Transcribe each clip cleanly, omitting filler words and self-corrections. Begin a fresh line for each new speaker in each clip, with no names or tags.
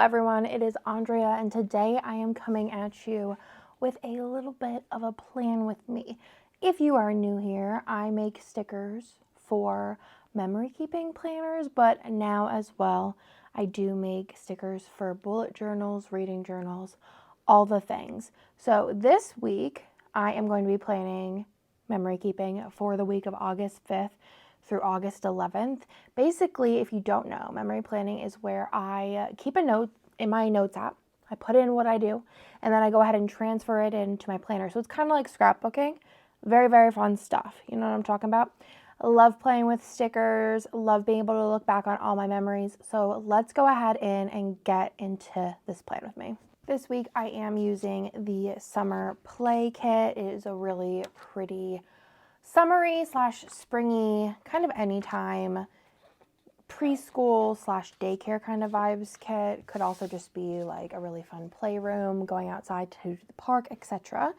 everyone, it is Andrea, and today I am coming at you with a little bit of a plan with me. If you are new here, I make stickers for memory keeping planners, but now as well, I do make stickers for bullet journals, reading journals, all the things. So this week, I am going to be planning memory keeping for the week of August 5th through August 11th. Basically, if you don't know, memory planning is where I keep a note in my notes app. I put in what I do, and then I go ahead and transfer it into my planner. So it's kind of like scrapbooking. Very, very fun stuff. You know what I'm talking about? I love playing with stickers, love being able to look back on all my memories. So let's go ahead and get into this plan with me. This week I am using the Summer Play Kit. It is a really pretty summery / springy, kind of anytime preschool / daycare kind of vibes kit. Could also just be like a really fun playroom, going outside to the park, etc.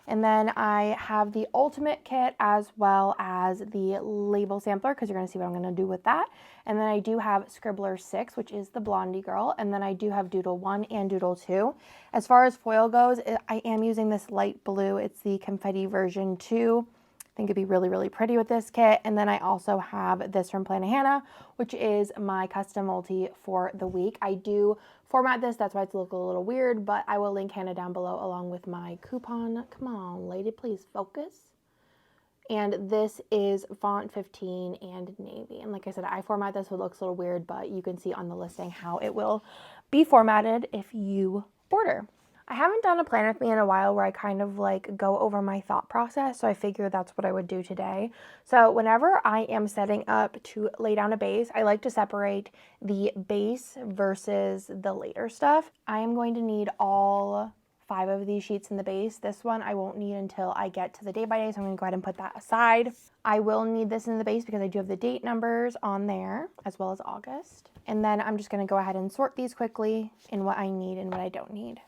And then I have the Ultimate Kit as well as the label sampler, because you're going to see what I'm going to do with that. And then I do have Scribbler 6, which is the Blondie girl. And then I do have Doodle 1 and Doodle 2. As far as foil goes, I am using this light blue. It's the Confetti version 2. I think it'd be really, really pretty with this kit. And then I also have this from Planet Hannah, which is my custom multi for the week. I do format this, that's why it's look a little weird, but I will link Hannah down below along with my coupon. Come on, lady, please focus. And this is font 15 and navy. And like I said, I format this so it looks a little weird, but you can see on the listing how it will be formatted if you order. I haven't done a plan with me in a while where I kind of like go over my thought process, so I figured that's what I would do today. So whenever I am setting up to lay down a base, I like to separate the base versus the later stuff. I am going to need all 5 of these sheets in the base. This one I won't need until I get to the day by day, so I'm going to go ahead and put that aside. I will need this in the base because I do have the date numbers on there as well as August. And then I'm just going to go ahead and sort these quickly in what I need and what I don't need.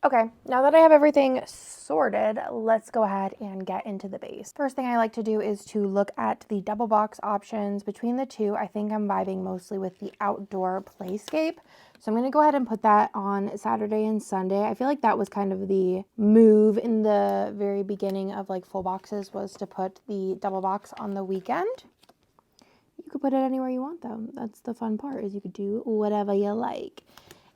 Okay, now that I have everything sorted, let's go ahead and get into the base. First thing I like to do is to look at the double box options. Between the two, I think I'm vibing mostly with the outdoor playscape. So I'm going to go ahead and put that on Saturday and Sunday. I feel like that was kind of the move in the very beginning of like full boxes, was to put the double box on the weekend. You could put it anywhere you want though. That's the fun part, is you could do whatever you like.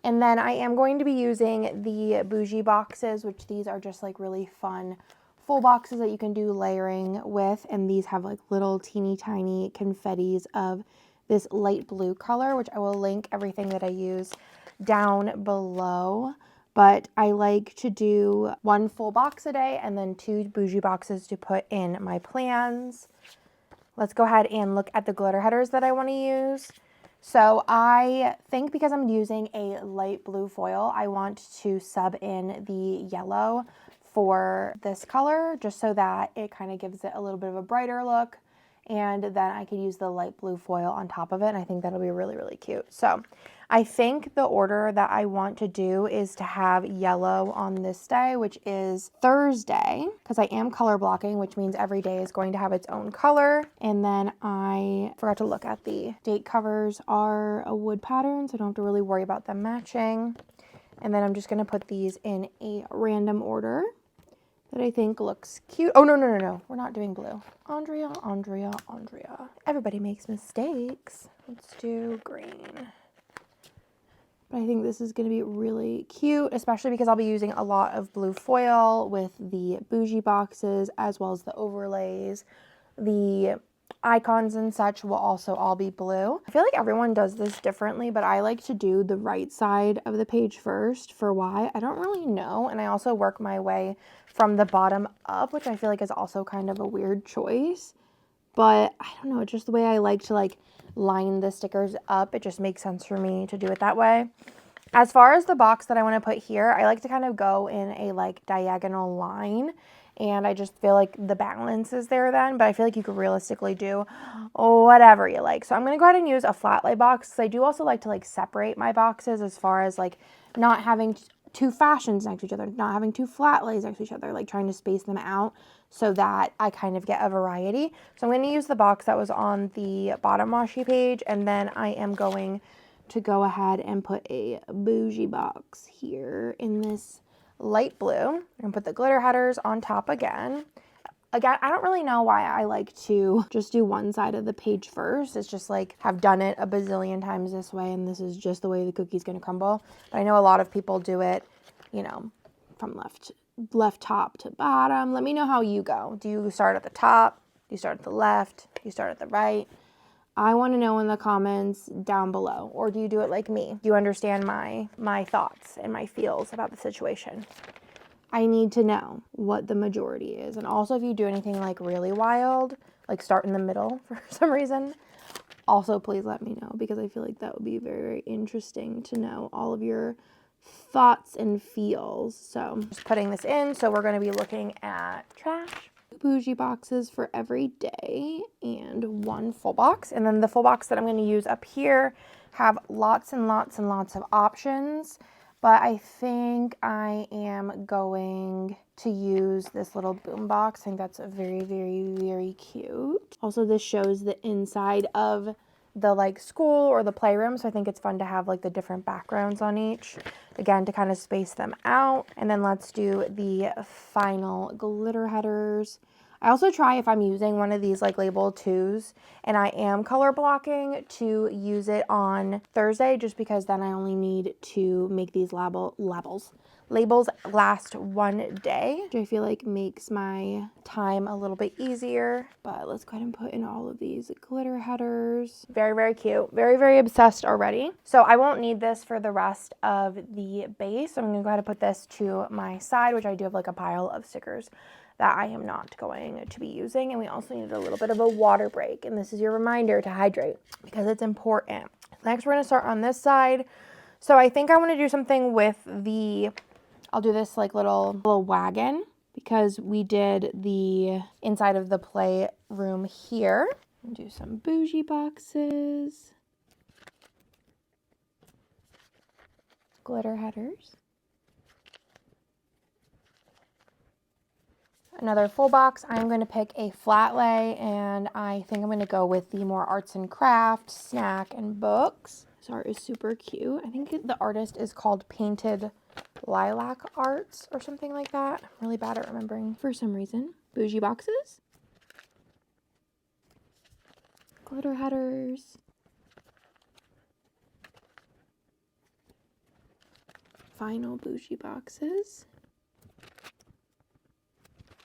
And then I am going to be using the bougie boxes, which these are just like really fun full boxes that you can do layering with. And these have like little teeny tiny confettis of this light blue color, which I will link everything that I use down below. But I like to do 1 full box a day and then 2 bougie boxes to put in my plans. Let's go ahead and look at the glitter headers that I want to use. So I think because I'm using a light blue foil, I want to sub in the yellow for this color, just so that it kind of gives it a little bit of a brighter look. And then I could use the light blue foil on top of it, and I think that'll be really, really cute. So I think the order that I want to do is to have yellow on this day, which is Thursday, because I am color blocking, which means every day is going to have its own color. And then I forgot to look at the date covers are a wood pattern, so I don't have to really worry about them matching. And then I'm just going to put these in a random order that I think looks cute. Oh, no. We're not doing blue. Andrea. Everybody makes mistakes. Let's do green. But I think this is going to be really cute, especially because I'll be using a lot of blue foil with the bougie boxes as well as the overlays. The icons and such will also all be blue. I feel like everyone does this differently, but I like to do the right side of the page first. For why, I don't really know. And I also work my way from the bottom up, which I feel like is also kind of a weird choice. But I don't know, it's just the way I like to like line the stickers up. It just makes sense for me to do it that way. As far as the box that I want to put here, I like to kind of go in a like diagonal line. And I just feel like the balance is there then, but I feel like you could realistically do whatever you like. So I'm going to go ahead and use a flat lay box, because I do also like to like separate my boxes as far as like not having two fashions next to each other, not having two flat lays next to each other, like trying to space them out so that I kind of get a variety. So I'm going to use the box that was on the bottom washi page, and then I am going to go ahead and put a bougie box here in this light blue and put the glitter headers on top again. Again, I don't really know why I like to just do one side of the page first. It's just like I've done it a bazillion times this way, and this is just the way the cookie's gonna crumble. But I know a lot of people do it, you know, from left top to bottom. Let me know how you go. Do you start at the top? Do you start at the left? Do you start at the right? I want to know in the comments down below. Or do you do it like me? Do you understand my thoughts and my feels about the situation? I need to know what the majority is. And also, if you do anything like really wild, like start in the middle for some reason, also please let me know, because I feel like that would be very, very interesting to know all of your thoughts and feels. So just putting this in. So we're going to be looking at trash, bougie boxes for every day, and one full box. And then the full box that I'm going to use up here have lots and lots and lots of options. But I think I am going to use this little boom box. I think that's very, very, very cute. Also, this shows the inside of the like school or the playroom. So I think it's fun to have like the different backgrounds on each. Again, to kind of space them out. And then let's do the final glitter headers. I also try, if I'm using one of these like label 2s and I am color blocking, to use it on Thursday, just because then I only need to make these labels last one day, which I feel like makes my time a little bit easier. But let's go ahead and put in all of these glitter headers. Very, very cute. Very, very obsessed already. So I won't need this for the rest of the base. So I'm gonna go ahead and put this to my side, which I do have like a pile of stickers that I am not going to be using. And we also need a little bit of a water break. And this is your reminder to hydrate, because it's important. Next, we're gonna start on this side. So I think I wanna do something with I'll do this like little wagon, because we did the inside of the playroom here. Do some bougie boxes, glitter headers. Another full box. I'm going to pick a flat lay, and I think I'm going to go with the more arts and crafts, snack, and books. This art is super cute. I think the artist is called Painted Lilac Arts or something like that. I'm really bad at remembering for some reason. Bougie boxes, glitter headers, final bougie boxes.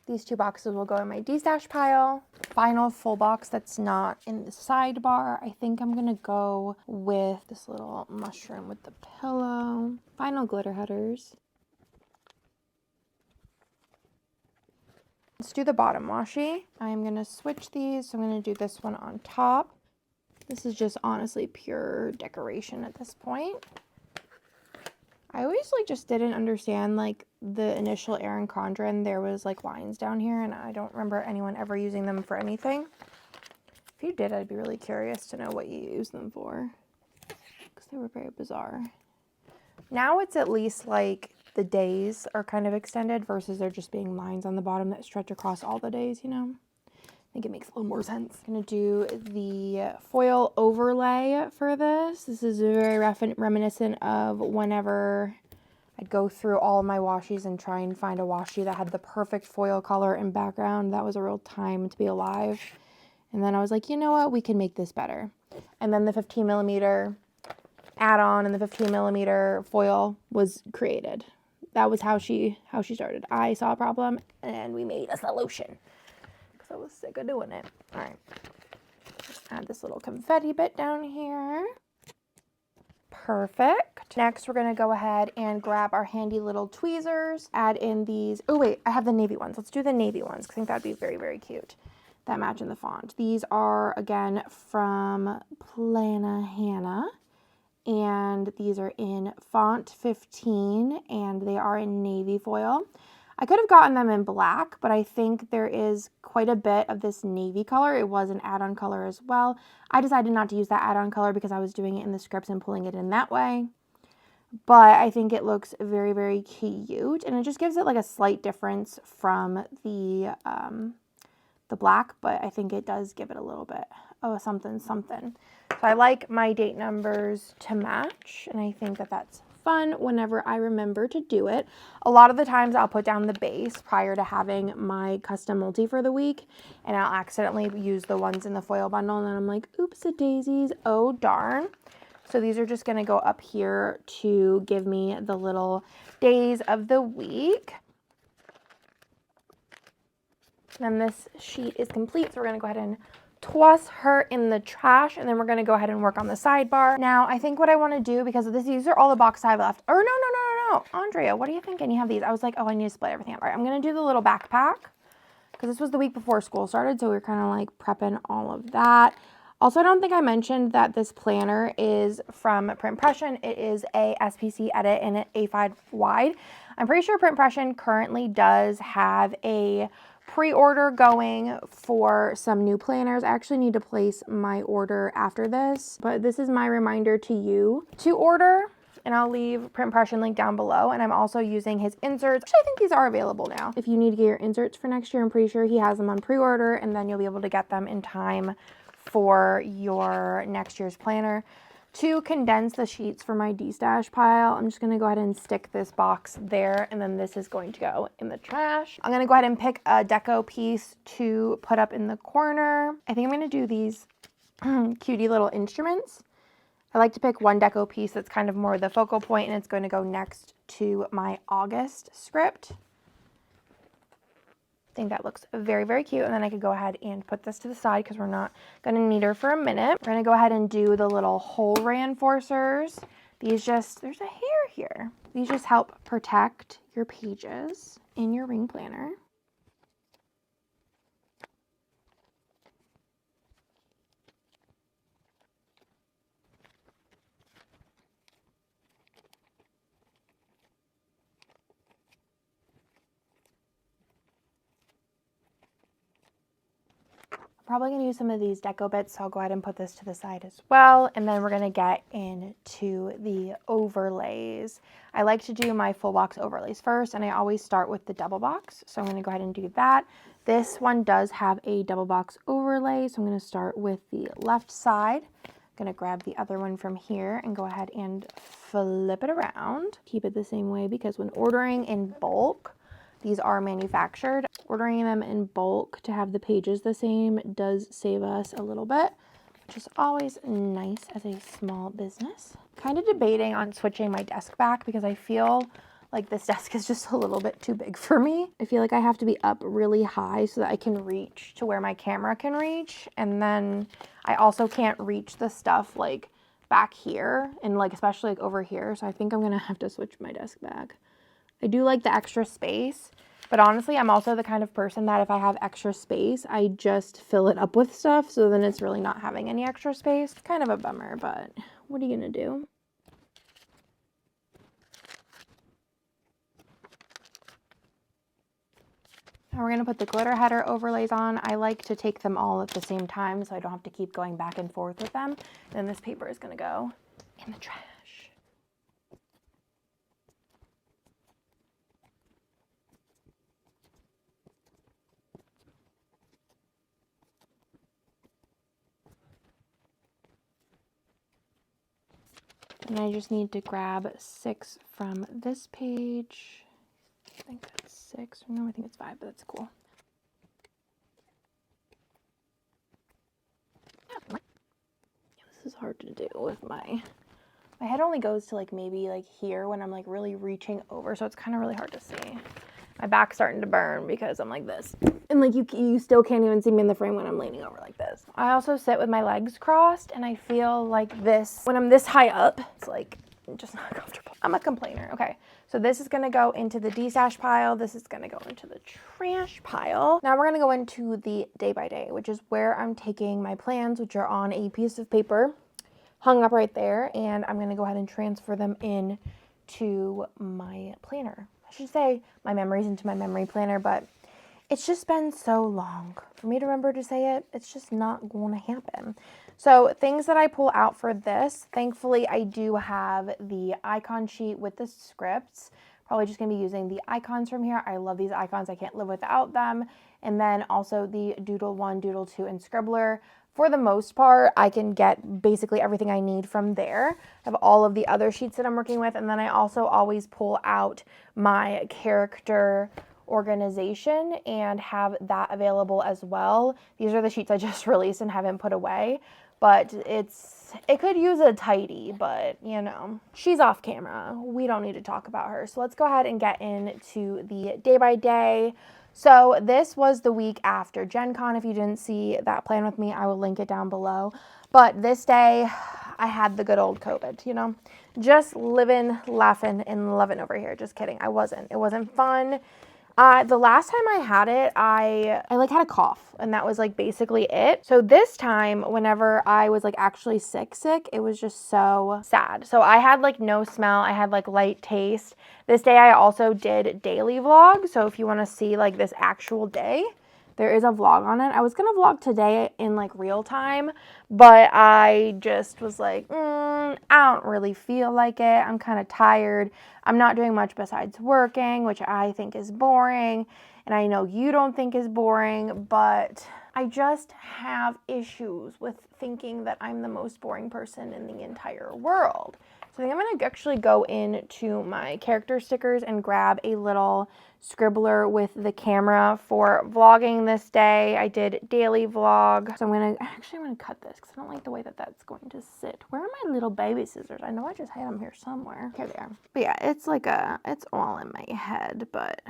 These two boxes will go in my de-stash pile. Final full box that's not in the sidebar. I think I'm gonna go with this little mushroom with the pillow. Final glitter headers. Let's do the bottom washi. I'm gonna switch these. So I'm gonna do this one on top. This is just honestly pure decoration at this point. I always like just didn't understand like the initial Erin Condren. There was like lines down here, and I don't remember anyone ever using them for anything. If you did, I'd be really curious to know what you used them for, because they were very bizarre. Now it's at least like the days are kind of extended versus there just being lines on the bottom that stretch across all the days, you know? I think it makes a little more sense. I'm gonna do the foil overlay for this. This is very reminiscent of whenever I'd go through all of my washis and try and find a washi that had the perfect foil color and background. That was a real time to be alive. And then I was like, you know what, we can make this better. And then the 15mm add-on and the 15mm foil was created. That was how she started. I saw a problem and we made a solution. I was sick of doing it. All right, add this little confetti bit down here. Perfect. Next, we're gonna go ahead and grab our handy little tweezers, add in these. Oh wait, I have the navy ones. Let's do the navy ones, because I think that'd be very, very cute. That match in the font. These are, again, from Plana Hannah, and these are in font 15, and they are in navy foil. I could have gotten them in black, but I think there is quite a bit of this navy color. It was an add-on color as well. I decided not to use that add-on color because I was doing it in the scripts and pulling it in that way. but I think it looks very, very cute, and it just gives it like a slight difference from the black, but I think it does give it a little bit of something, something. So I like my date numbers to match, and I think that that's fun whenever I remember to do it. A lot of the times I'll put down the base prior to having my custom multi for the week, and I'll accidentally use the ones in the foil bundle, and then I'm like, oops, a daisies, oh darn. So these are just gonna go up here to give me the little days of the week. And this sheet is complete, so we're gonna go ahead and toss her in the trash, and then we're gonna go ahead and work on the sidebar. Now, I think what I wanna do, because of this, these are all the boxes I have left. Or no. Andrea, what are you thinking? You have these. I was like, oh, I need to split everything up. All right, I'm gonna do the little backpack, because this was the week before school started, so we were kind of like prepping all of that. Also, I don't think I mentioned that this planner is from Print Impression. It is a SPC edit and an A5 wide. I'm pretty sure Print Impression currently does have a pre-order going for some new planners. I actually need to place my order after this, but this is my reminder to you to order, and I'll leave Print Impression link down below. And I'm also using his inserts, which I think these are available now. If you need to get your inserts for next year, I'm pretty sure he has them on pre-order, and then you'll be able to get them in time for your next year's planner. To condense the sheets for my D-stash pile, I'm just gonna go ahead and stick this box there, and then this is going to go in the trash. I'm gonna go ahead and pick a deco piece to put up in the corner. I think I'm gonna do these cutie little instruments. I like to pick one deco piece that's kind of more the focal point, and it's going to go next to my August script. I think that looks very, very cute. And then I could go ahead and put this to the side because we're not going to need her for a minute. We're going to go ahead and do the little hole reinforcers. These just, there's a hair here. These just help protect your pages in your ring planner. Probably going to use some of these deco bits, so I'll go ahead and put this to the side as well. And then we're going to get into the overlays. I like to do my full box overlays first, and I always start with the double box. So I'm going to go ahead and do that. This one does have a double box overlay, so I'm going to start with the left side. I'm going to grab the other one from here and go ahead and flip it around. Keep it the same way, because when ordering in bulk, these are manufactured. Ordering them in bulk to have the pages the same does save us a little bit, which is always nice as a small business. Kind of debating on switching my desk back because I feel like this desk is just a little bit too big for me. I feel like I have to be up really high so that I can reach to where my camera can reach. And then I also can't reach the stuff like back here and like especially like over here. So I think I'm gonna have to switch my desk back. I do like the extra space, but honestly, I'm also the kind of person that if I have extra space, I just fill it up with stuff, so then it's really not having any extra space. It's kind of a bummer, but what are you gonna do? Now we're gonna put the glitter header overlays on. I like to take them all at the same time so I don't have to keep going back and forth with them. Then this paper is gonna go in the trash. And I just need to grab 6 from this page. I think that's 6. No, I think it's 5, but that's cool. Yeah, this is hard to do with my head only goes to like maybe like here when I'm like really reaching over, so it's kind of really hard to see. My back's starting to burn because I'm like this. And like you still can't even see me in the frame when I'm leaning over like this. I also sit with my legs crossed, and I feel like this, when I'm this high up, it's like just not comfortable. I'm a complainer. Okay, so this is gonna go into the D-stash pile. This is gonna go into the trash pile. Now we're gonna go into the day by day, which is where I'm taking my plans, which are on a piece of paper hung up right there, and I'm gonna go ahead and transfer them in to my planner. I should say my memories into my memory planner, but it's just been so long for me to remember to say it. It's just not going to happen. So things that I pull out for this, thankfully I do have the icon sheet with the scripts. Probably just gonna be using the icons from here. I love these icons, I can't live without them. And then also the Doodle 1, Doodle 2, and Scribbler. For the most part, I can get basically everything I need from there. I have all of the other sheets that I'm working with, and then I also always pull out my character organization and have that available as well. These are the sheets I just released and haven't put away, but it could use a tidy, but you know, she's off camera. We don't need to talk about her. So let's go ahead and get into the day by day. So this was the week after Gen Con. If you didn't see that plan with me, I will link it down below. But this day, I had the good old COVID, you know, just living, laughing, and loving over here. Just kidding. I wasn't. It wasn't fun. The last time I had it, I like had a cough, and that was like basically it. So this time, whenever I was like actually sick, it was just so sad. So I had like no smell, I had like light taste. This day I also did daily vlog. So if you want to see like this actual day, there is a vlog on it. I was gonna vlog today in like real time, but I just was like, I don't really feel like it. I'm kind of tired. I'm not doing much besides working, which I think is boring. And I know you don't think is boring, but I just have issues with thinking that I'm the most boring person in the entire world. So I think I'm gonna actually go into my character stickers and grab a little scribbler with the camera for vlogging this day. I did daily vlog. So I'm gonna cut this because I don't like the way that that's going to sit. Where are my little baby scissors? I know I just had them here somewhere. Here they are. But yeah, it's all in my head, but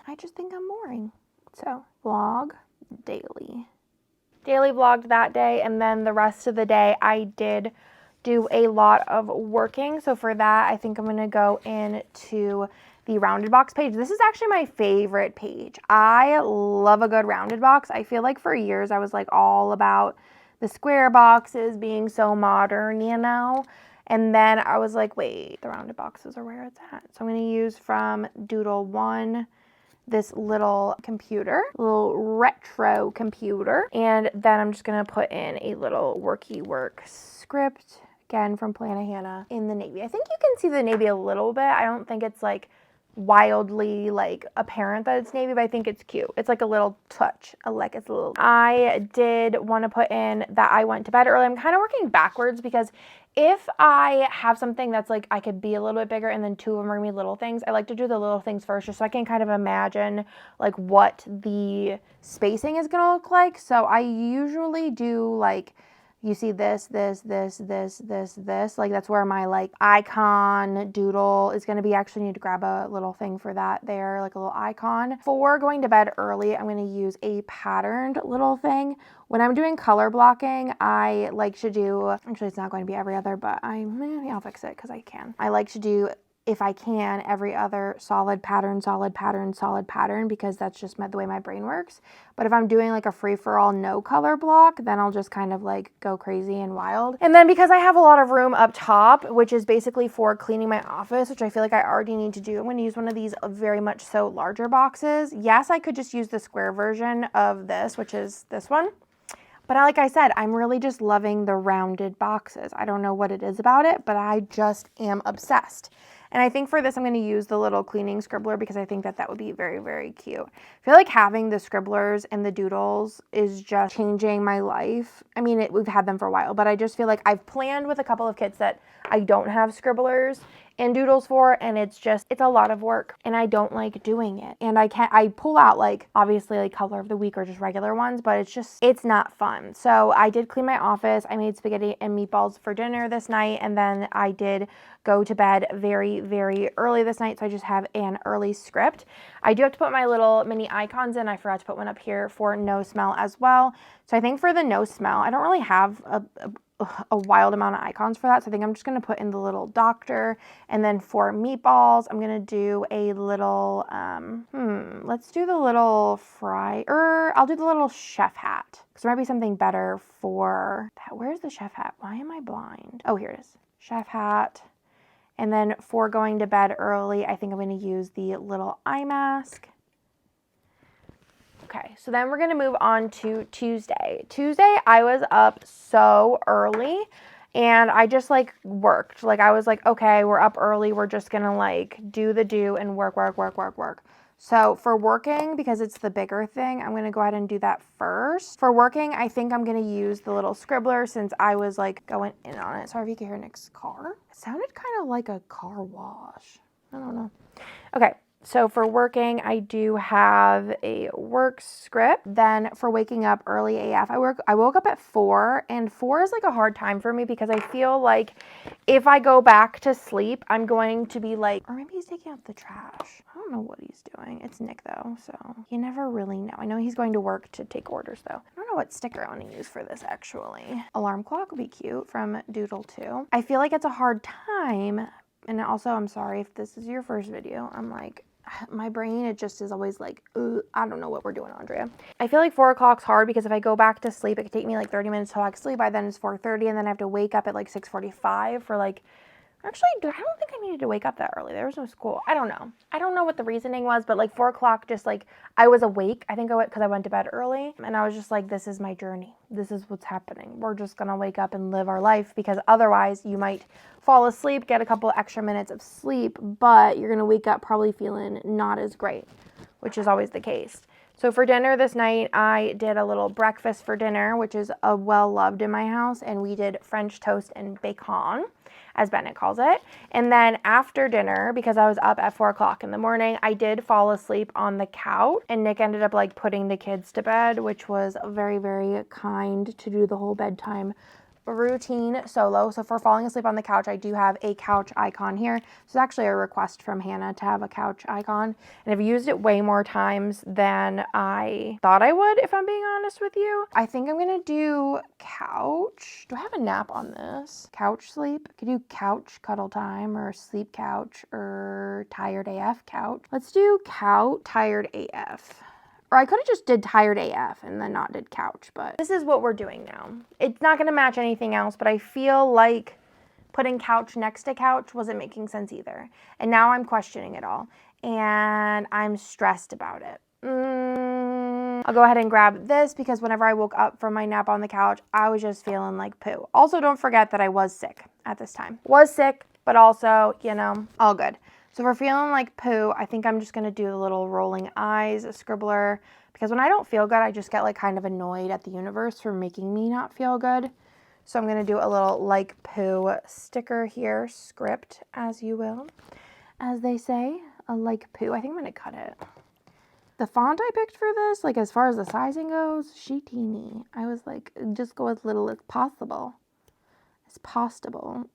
I just think I'm boring. So vlog daily. Daily vlogged that day, and then the rest of the day I did do a lot of working. So for that, I think I'm gonna go into the rounded box page. This is actually my favorite page. I love a good rounded box. I feel like for years I was like all about the square boxes being so modern, you know? And then I was like, wait, the rounded boxes are where it's at. So I'm gonna use from Doodle 1, this little computer, little retro computer. And then I'm just gonna put in a little worky work script, again from Plana Hannah, in the navy. I think you can see the navy a little bit. I don't think it's like wildly like apparent that it's navy, but I think it's cute. It's like a little touch, it's a little. I did want to put in that I went to bed early. I'm kind of working backwards because if I have something that's like I could be a little bit bigger and then two of them are gonna be little things, I like to do the little things first just so I can kind of imagine like what the spacing is gonna look like. So I usually do like, you see this, like that's where my like icon doodle is gonna be. Actually need to grab a little thing for that there, like a little icon. For going to bed early, I'm gonna use a patterned little thing. When I'm doing color blocking, I like to do, actually it's not going to be every other, but I'll fix it because I can. I like to do, if I can, every other solid pattern, because that's just the way my brain works. But if I'm doing like a free-for-all no color block, then I'll just kind of like go crazy and wild. And then because I have a lot of room up top, which is basically for cleaning my office, which I feel like I already need to do, I'm going to use one of these very much so larger boxes. Yes, I could just use the square version of this, which is this one. But like I said, I'm really just loving the rounded boxes. I don't know what it is about it, but I just am obsessed. And I think for this, I'm going to use the little cleaning scribbler because I think that that would be very, very cute. I feel like having the scribblers and the doodles is just changing my life. I mean, we've had them for a while, but I just feel like I've planned with a couple of kits that I don't have scribblers and doodles for, and it's a lot of work and I don't like doing it. And I pull out like obviously like color of the week or just regular ones, but it's not fun. So I did clean my office. I made spaghetti and meatballs for dinner this night, and then I did go to bed very, very early this night. So I just have an early script. I do have to put my little mini icons in. I forgot to put one up here for no smell as well. So I think for the no smell, I don't really have a wild amount of icons for that. So I think I'm just going to put in the little doctor. And then for meatballs, I'm going to do a little, let's do the little I'll do the little chef hat. Because there might be something better for that. Where's the chef hat? Why am I blind? Oh, here it is. Chef hat. And then for going to bed early, I think I'm going to use the little eye mask. Okay, so then we're gonna move on to Tuesday. Tuesday, I was up so early and I just like worked. Like I was like, okay, we're up early. We're just gonna like do and work. So for working, because it's the bigger thing, I'm gonna go ahead and do that first. For working, I think I'm gonna use the little scribbler since I was like going in on it. Sorry if you can hear Nick's car. It sounded kind of like a car wash. I don't know. Okay. So for working, I do have a work script. Then for waking up early AF, I woke up at 4, and 4 is like a hard time for me because I feel like if I go back to sleep, I'm going to be like, or maybe he's taking out the trash. I don't know what he's doing. It's Nick though, so you never really know. I know he's going to work to take orders though. I don't know what sticker I want to use for this actually. Alarm clock would be cute from Doodle 2. I feel like it's a hard time, and also I'm sorry if this is your first video. I'm like, my brain, it just is always like, I don't know what we're doing, Andrea. I feel like 4 o'clock's hard because if I go back to sleep, it could take me like 30 minutes till I sleep. By then it's 4:30, and then I have to wake up at like 6:45 for like, actually, I don't think I needed to wake up that early. There was no school. I don't know. I don't know what the reasoning was, but like 4 o'clock, just like I was awake. I think I went because I went to bed early, and I was just like, this is my journey. This is what's happening. We're just gonna wake up and live our life, because otherwise you might fall asleep, get a couple extra minutes of sleep, but you're gonna wake up probably feeling not as great, which is always the case. So for dinner this night, I did a little breakfast for dinner, which is well loved in my house, and we did French toast and bacon, as Bennett calls it. And then after dinner, because I was up at 4 o'clock in the morning, I did fall asleep on the couch, and Nick ended up like putting the kids to bed, which was very, very kind to do the whole bedtime routine solo. So for falling asleep on the couch, I do have a couch icon here. This is actually a request from Hannah to have a couch icon, and I've used it way more times than I thought I would, if I'm being honest with you. I think I'm gonna do couch. Do I have a nap on this? Couch sleep. I could do couch cuddle time, or sleep couch, or tired AF couch. Let's do couch tired AF. Or I could have just did tired AF and then not did couch, but this is what we're doing now. It's not gonna match anything else, but I feel like putting couch next to couch wasn't making sense either. And now I'm questioning it all, and I'm stressed about it. I'll go ahead and grab this because whenever I woke up from my nap on the couch, I was just feeling like poo. Also, don't forget that I was sick at this time. Was sick, but also, you know, all good. So if we're feeling like poo, I think I'm just gonna do the little rolling eyes scribbler, because when I don't feel good, I just get like kind of annoyed at the universe for making me not feel good. So I'm gonna do a little like poo sticker here, script as you will, as they say, a like poo. I think I'm gonna cut it. The font I picked for this, like as far as the sizing goes, she teeny. I was like, just go as little as possible.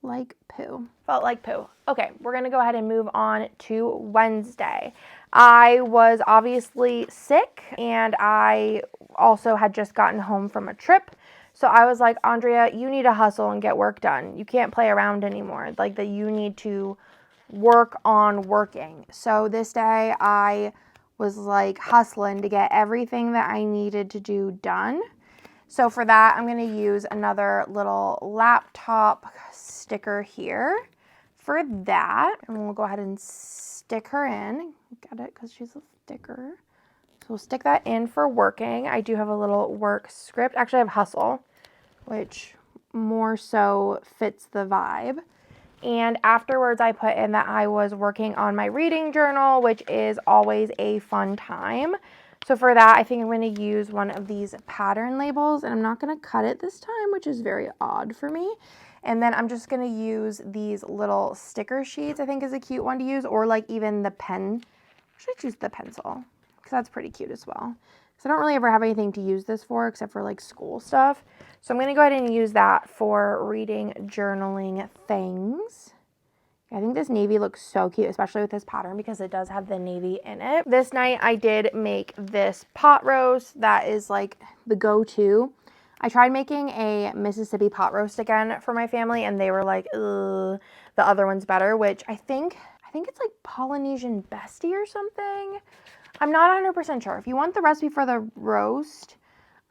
Like poo. Felt like poo. Okay, we're gonna go ahead and move on to Wednesday. I was obviously sick, and I also had just gotten home from a trip. So I was like, Andrea, you need to hustle and get work done. You can't play around anymore. Like that, you need to work on working. So this day I was like hustling to get everything that I needed to do done. So for that, I'm going to use another little laptop sticker here for that. And we'll go ahead and stick her in. Got it? Because she's a sticker. So we'll stick that in for working. I do have a little work script. Actually, I have hustle, which more so fits the vibe. And afterwards, I put in that I was working on my reading journal, which is always a fun time. So for that, I think I'm going to use one of these pattern labels, and I'm not going to cut it this time, which is very odd for me. And then I'm just going to use these little sticker sheets, I think is a cute one to use, or like even the pen. I should choose the pencil because that's pretty cute as well. So I don't really ever have anything to use this for except for like school stuff. So I'm going to go ahead and use that for reading, journaling things. I think this navy looks so cute, especially with this pattern because it does have the navy in it. This night I did make this pot roast that is like the go-to. I tried making a Mississippi pot roast again for my family, and they were like, ugh, the other one's better, which I think it's like Polynesian Bestie or something. I'm not 100% sure. If you want the recipe for the roast,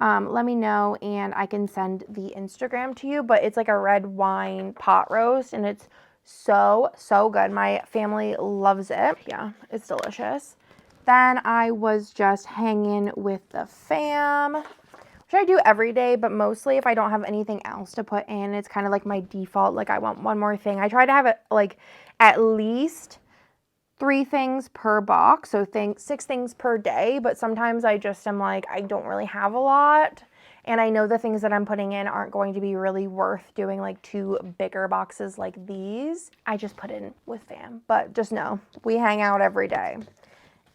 let me know and I can send the Instagram to you, but it's like a red wine pot roast, and it's so good. My family loves it. Yeah, it's delicious. Then I was just hanging with the fam, which I do every day, but mostly if I don't have anything else to put in, it's kind of like my default, like I want one more thing. I try to have it like at least 3 things per box, so 6 things per day, but sometimes I just am like, I don't really have a lot, and I know the things that I'm putting in aren't going to be really worth doing like 2 bigger boxes like these. I just put in with fam, but just know, we hang out every day.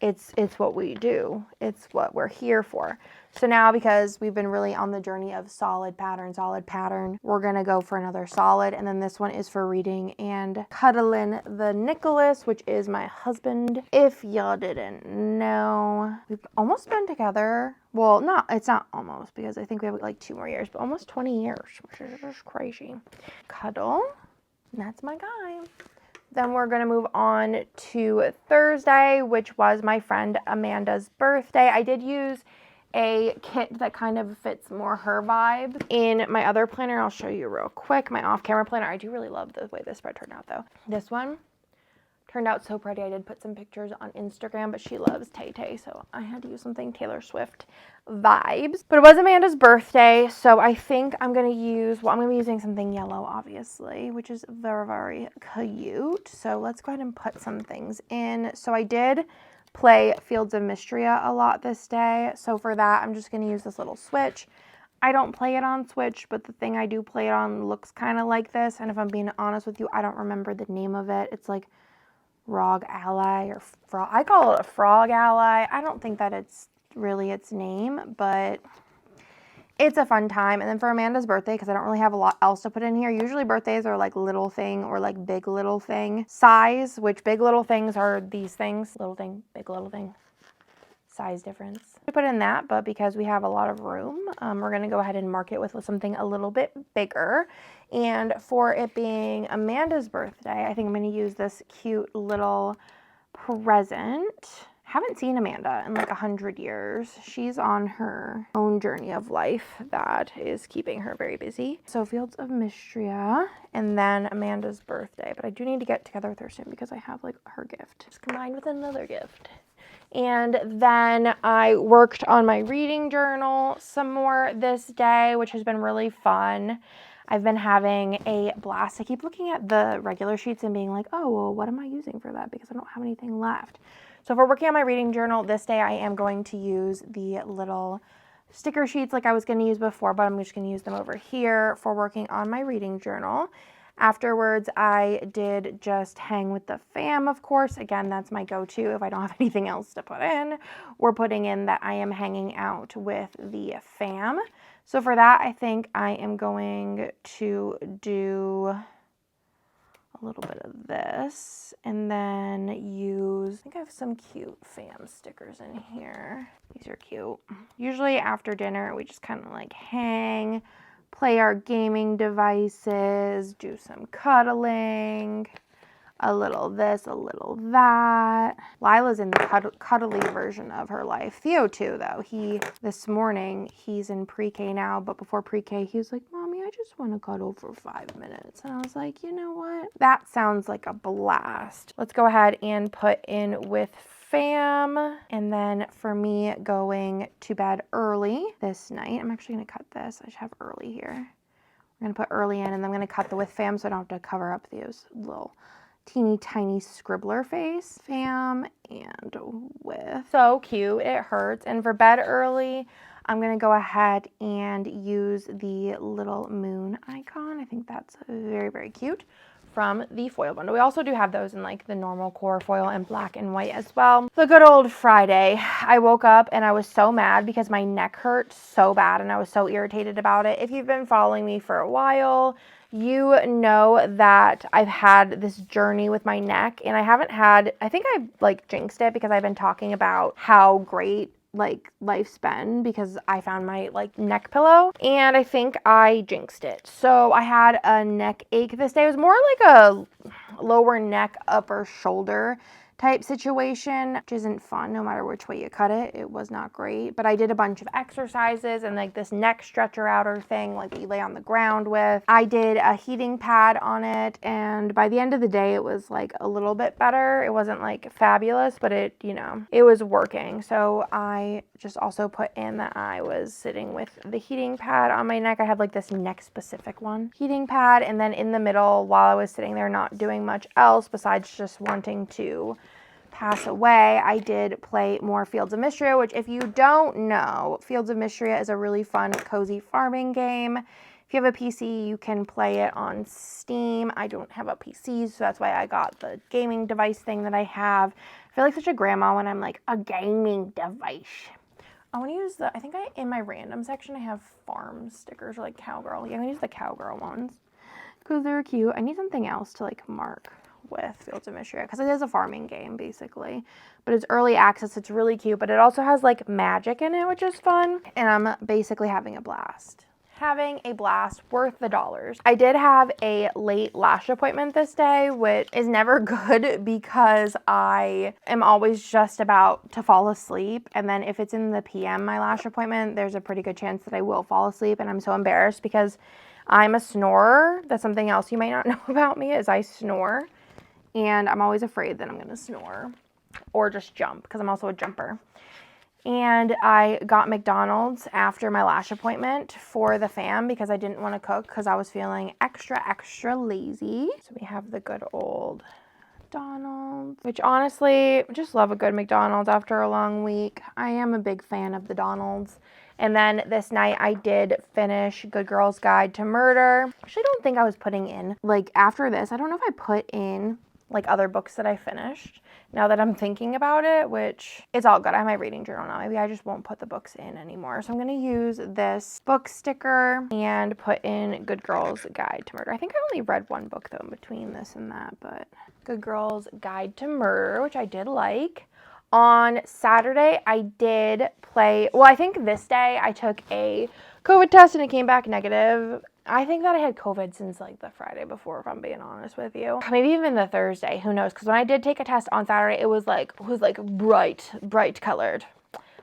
It's what we do. It's what we're here for. So now, because we've been really on the journey of solid pattern, we're gonna go for another solid. And then this one is for reading and cuddling the Nicholas, which is my husband. If y'all didn't know, we've almost been together. Well, it's not almost, because I think we have like 2 more years, but almost 20 years, which is just crazy. Cuddle, and that's my guy. Then we're going to move on to Thursday, which was my friend Amanda's birthday. I did use a kit that kind of fits more her vibe. In my other planner, I'll show you real quick, my off-camera planner. I do really love the way this spread turned out, though. This one turned out so pretty. I did put some pictures on Instagram, but she loves Tay-Tay, so I had to use something Taylor Swift vibes. But it was Amanda's birthday, so I think I'm going to use, well, I'm going to be using something yellow, obviously, which is very, very cute. So let's go ahead and put some things in. So I did play Fields of Mystria a lot this day. So for that, I'm just going to use this little switch. I don't play it on Switch, but the thing I do play it on looks kind of like this. And if I'm being honest with you, I don't remember the name of it. It's like Frog Ally or Frog. I call it a Frog Ally. I don't think that it's really its name, but it's a fun time. And then for Amanda's birthday, because I don't really have a lot else to put in here, usually birthdays are like little thing or like big little thing size, which big little things are these things. Little thing, big little thing. Size difference. I put in that, but because we have a lot of room, we're going to go ahead and mark it with something a little bit bigger. And for it being Amanda's birthday, I think I'm going to use this cute little present. Haven't seen Amanda in like 100 years. She's on her own journey of life that is keeping her very busy. So Fields of Mystria, and then Amanda's birthday. But I do need to get together with her soon because I have like her gift. It's combined with another gift. And then I worked on my reading journal some more this day, which has been really fun. I've been having a blast. I keep looking at the regular sheets and being like, oh, well, what am I using for that? Because I don't have anything left. So if we're working on my reading journal this day, I am going to use the little sticker sheets like I was going to use before, but I'm just going to use them over here for working on my reading journal. Afterwards, I did just hang with the fam, of course. Again, that's my go-to if I don't have anything else to put in. We're putting in that I am hanging out with the fam. So for that, I think I am going to do a little bit of this and then use, I think I have some cute fam stickers in here. These are cute. Usually after dinner, we just kind of like hang, play our gaming devices, do some cuddling, a little this, a little that. Lila's in the cuddly version of her life. Theo too, though. This morning, he's in pre-K now, but before pre-K, he was like, Mommy, I just want to cuddle for 5 minutes. And I was like, you know what? That sounds like a blast. Let's go ahead and put in with fam. And then for me going to bed early this night, I'm actually going to cut this. I should have early here. I'm going to put early in, and then I'm going to cut the with fam so I don't have to cover up those little teeny tiny scribbler face. Fam and with. So cute. It hurts. And for bed early, I'm going to go ahead and use the little moon icon. I think that's very, very cute from the foil bundle. We also do have those in like the normal core foil and black and white as well. The good old Friday. I woke up and I was so mad because my neck hurt so bad and I was so irritated about it. If you've been following me for a while, you know that I've had this journey with my neck, and I think I like jinxed it because I've been talking about how great like life's been because I found my like neck pillow, and I think I jinxed it. So I had a neck ache this day. It was more like a lower neck, upper shoulder type situation, which isn't fun no matter which way you cut it. It was not great, but I did a bunch of exercises and like this neck stretcher outer thing like that you lay on the ground with. I did a heating pad on it, and by the end of the day it was like a little bit better. It wasn't like fabulous, but it, you know, it was working. So I just also put in that I was sitting with the heating pad on my neck. I had like this neck specific one heating pad, and then in the middle while I was sitting there not doing much else besides just wanting to pass away, I did play more Fields of Mystria, which if you don't know, Fields of Mystria is a really fun, cozy farming game. If you have a PC, you can play it on Steam. I don't have a PC, so that's why I got the gaming device thing that I have. I feel like such a grandma when I'm like, a gaming device. I want to use the, I think in my random section, I have farm stickers or like cowgirl. Yeah, I'm going to use the cowgirl ones because they're cute. I need something else to like mark with Fields of Mystria because it is a farming game basically, but it's early access. It's really cute, but it also has like magic in it, which is fun, and I'm basically having a blast. Worth the dollars. I did have a late lash appointment this day, which is never good because I am always just about to fall asleep, and then if it's in the PM, my lash appointment, there's a pretty good chance that I will fall asleep, and I'm so embarrassed because I'm a snorer. That's something else you might not know about me, is I snore. And I'm always afraid that I'm going to snore or just jump because I'm also a jumper. And I got McDonald's after my lash appointment for the fam because I didn't want to cook because I was feeling extra lazy. So we have the good old McDonald's, which honestly, I just love a good McDonald's after a long week. I am a big fan of the Donald's. And then this night I did finish Good Girl's Guide to Murder. Actually, I don't think I was putting in, like after this, I don't know if I put in like other books that I finished now that I'm thinking about it, which it's all good. I have my reading journal now. Maybe I just won't put the books in anymore. So I'm going to use this book sticker and put in Good Girl's Guide to Murder. I think I only read one book though in between this and that, but Good Girl's Guide to Murder, which I did like. On Saturday, I did play, well, I think this day I took a COVID test and it came back negative. I think that I had COVID since like the Friday before, if I'm being honest with you. Maybe even the Thursday, who knows? Because when I did take a test on Saturday, it was like bright colored.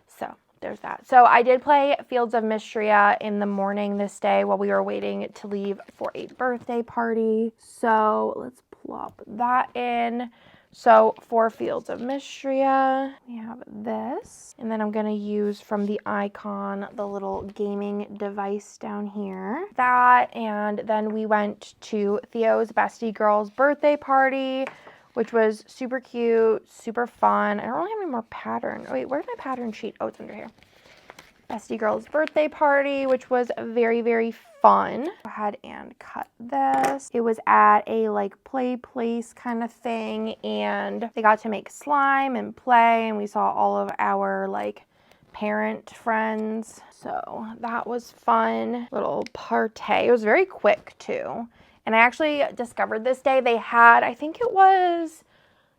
So there's that. So I did play Fields of Mystria in the morning this day while we were waiting to leave for a birthday party. So let's plop that in. So for Fields of Mystria, we have this, and then I'm going to use from the icon the little gaming device down here. That, and then we went to Theo's bestie girl's birthday party, which was super cute, super fun. I don't really have any more pattern. Oh, wait, where's my pattern sheet? Oh, it's under here. Bestie girl's birthday party, which was very fun. Go ahead and cut this. It was at a like play place kind of thing, and they got to make slime and play, and we saw all of our like parent friends. So that was fun. Little party. It was very quick too. And I actually discovered this day they had, I think it was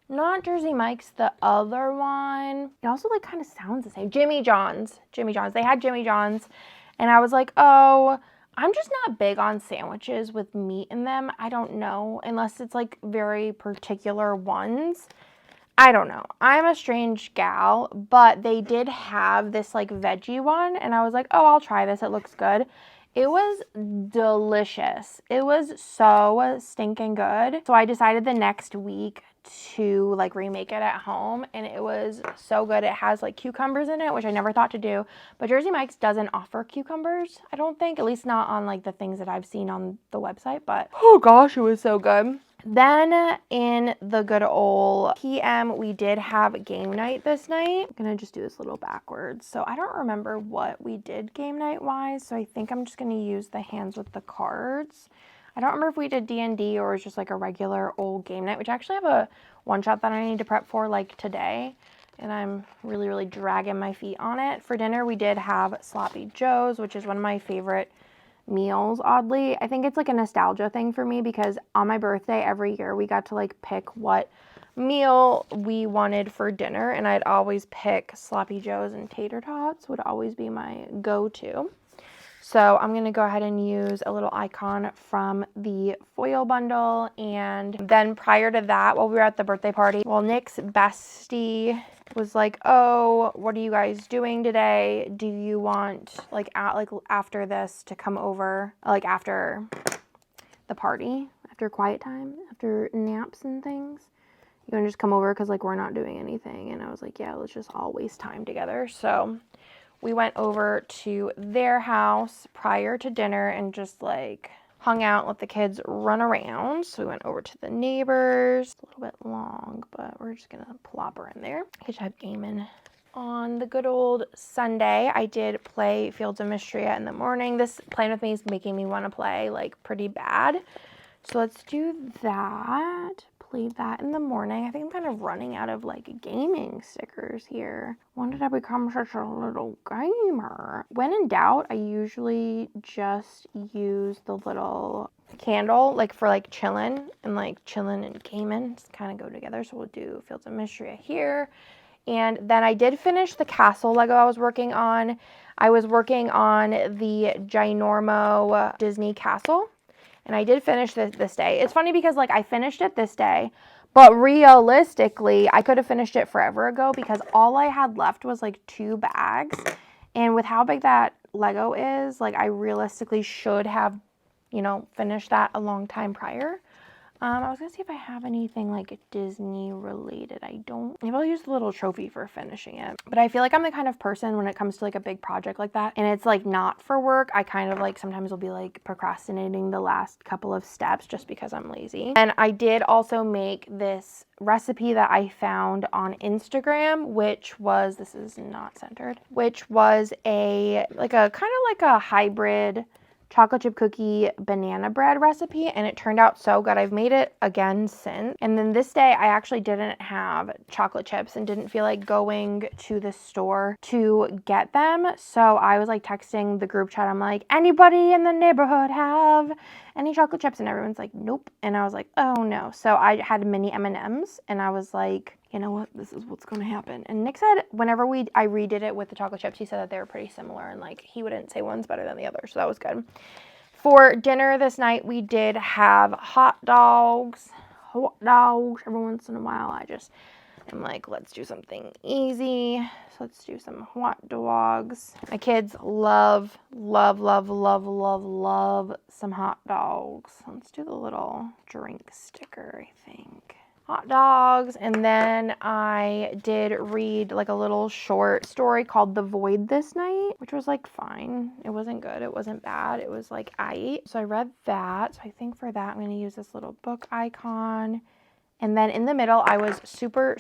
not Jersey Mike's, the other one. It also like kind of sounds the same. Jimmy John's. They had Jimmy John's. And I was like, oh, I'm just not big on sandwiches with meat in them. I don't know. Unless it's like very particular ones. I don't know. I'm a strange gal. But they did have this like veggie one. And I was like, oh, I'll try this. It looks good. It was delicious. It was so stinking good. So I decided the next week to like remake it at home, and it was so good. It has like cucumbers in it, which I never thought to do, but Jersey Mike's doesn't offer cucumbers, I don't think, at least not on like the things that I've seen on the website. But oh gosh, it was so good. Then in the good old PM, we did have game night this night. I'm gonna just do this a little backwards. So I don't remember what we did game night wise, so I think I'm just gonna use the hands with the cards. I don't remember if we did D&D or it was just like a regular old game night, which I actually have a one-shot that I need to prep for like today. And I'm really dragging my feet on it. For dinner, we did have Sloppy Joe's, which is one of my favorite meals, oddly. I think it's like a nostalgia thing for me because on my birthday every year we got to like pick what meal we wanted for dinner. And I'd always pick Sloppy Joe's, and tater tots would always be my go-to. So I'm going to go ahead and use a little icon from the foil bundle. And then prior to that, while we were at the birthday party, well, Nick's bestie was like, oh, what are you guys doing today? Do you want like after this to come over, like after the party, after quiet time, after naps and things? You want to just come over because like we're not doing anything? And I was like, yeah, let's just all waste time together. So we went over to their house prior to dinner and just like hung out, let the kids run around. So we went over to the neighbors. It's a little bit long, but we're just gonna plop her in there. Kids have gaming. On the good old Sunday, I did play Fields of Mistria in the morning. This Playing With Me is making me want to play like pretty bad. So let's do that. Played that in the morning. I think I'm kind of running out of like gaming stickers here. When did I become such a little gamer? When in doubt, I usually just use the little candle like for like chilling and gaming. Just kind of go together. So we'll do Fields of Mistria here. And then I did finish the castle Lego I was working on. I was working on the Ginormo Disney castle. And I did finish this day. It's funny because like I finished it this day, but realistically, I could have finished it forever ago because all I had left was like 2 bags. And with how big that Lego is, like I realistically should have, you know, finished that a long time prior. I was gonna see if I have anything like Disney related. I don't. Maybe I'll use the little trophy for finishing it. But I feel like I'm the kind of person when it comes to like a big project like that and it's like not for work, I kind of like sometimes will be like procrastinating the last couple of steps just because I'm lazy. And I did also make this recipe that I found on Instagram, which was, this is not centered, which was a kind of like a hybrid chocolate chip cookie banana bread recipe, and it turned out so good. I've made it again since. And then this day I actually didn't have chocolate chips and didn't feel like going to the store to get them. So I was like texting the group chat. I'm like, anybody in the neighborhood have any chocolate chips? And everyone's like, nope. And I was like, oh no. So I had mini M&Ms and I was like, you know what, this is what's going to happen. And Nick said whenever I redid it with the chocolate chips, he said that they were pretty similar and like he wouldn't say one's better than the other. So that was good. For dinner this night, we did have hot dogs. Every once in a while, I'm like, let's do something easy. So let's do some hot dogs. My kids love some hot dogs. Let's do the little drink sticker, I think. Hot dogs. And then I did read like a little short story called The Void this night, which was like fine. It wasn't good. It wasn't bad. It was like aight. So I read that. So I think for that, I'm going to use this little book icon. And then in the middle, I was super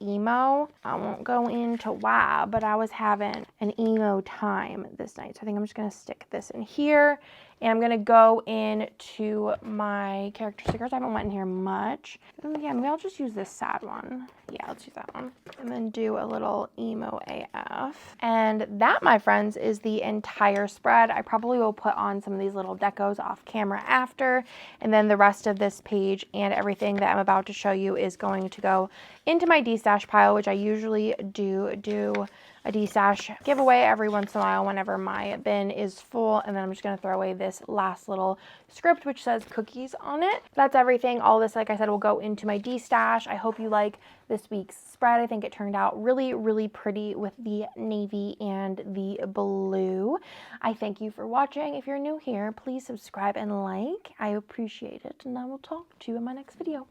emo. I won't go into why, but I was having an emo time this night. So I think I'm just going to stick this in here. And I'm going to go into my character stickers. I haven't went in here much. Yeah, maybe I'll just use this sad one. Yeah, let's use that one. And then do a little emo AF. And that, my friends, is the entire spread. I probably will put on some of these little decos off camera after. And then the rest of this page and everything that I'm about to show you is going to go into my D-stash pile, which I usually do a D-stash giveaway every once in a while whenever my bin is full. And then I'm just going to throw away this last little script which says cookies on it. That's everything. All this, like I said, will go into my D-stash. I hope you like this week's spread. I think it turned out really pretty with the navy and the blue. I thank you for watching. If you're new here, please subscribe and like. I appreciate it, and I will talk to you in my next video.